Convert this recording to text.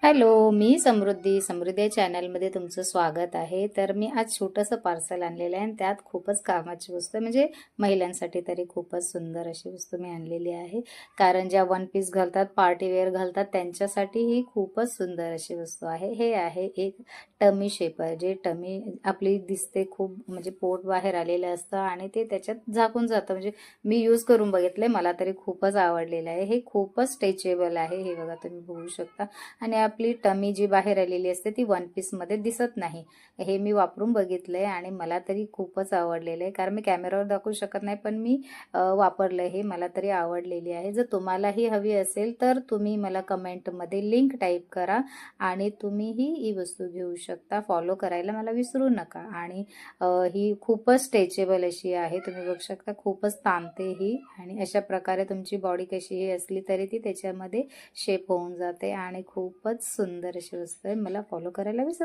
Hello, मी समृद्धी चॅनलमध्ये तुमचं स्वागत आहे. तर मी आज छोटंसं पार्सल आणलेलं आहे आणि त्यात खूपच कामाची वस्तू आहे. म्हणजे महिलांसाठी तरी खूपच सुंदर अशी वस्तू मी आणलेली आहे. कारण ज्या वन पीस घालतात, पार्टीवेअर घालतात त्यांच्यासाठी ही खूपच सुंदर अशी वस्तू आहे. हे आहे एक टमी शेपर, जे टमी आपली दिसते खूप, म्हणजे पोट बाहेर आलेलं असतं आणि ते त्याच्यात झाकून जातं. म्हणजे मी यूज करून बघितले, मला तरी खूपच आवडलेलं आहे. हे खूपच स्ट्रेचेबल आहे. हे बघा, तुम्ही बघू शकता. आणि आपली टमी जी बाहेर आलेली असते ती वन पीसमध्ये दिसत नाही. हे मी वापरून बघितलंय आणि मला तरी खूपच आवडलेलं आहे. कारण मी कॅमेरावर दाखवू शकत नाही, पण मी वापरलं, हे मला तरी आवडलेली आहे. जर तुम्हालाही हवी असेल तर तुम्ही मला कमेंटमध्ये लिंक टाईप करा आणि तुम्हीही ही वस्तू घेऊ शकता. फॉलो करायला मला विसरू नका. आणि ही खूपच स्ट्रेचेबल अशी आहे, तुम्ही बघू शकता. खूपच ताणते ही आणि अशा प्रकारे तुमची बॉडी कशीही असली तरी ती त्याच्यामध्ये शेप होऊन जाते आणि खूपच सुंदर अशी वस्तू आहे. मला फॉलो करायला विसरू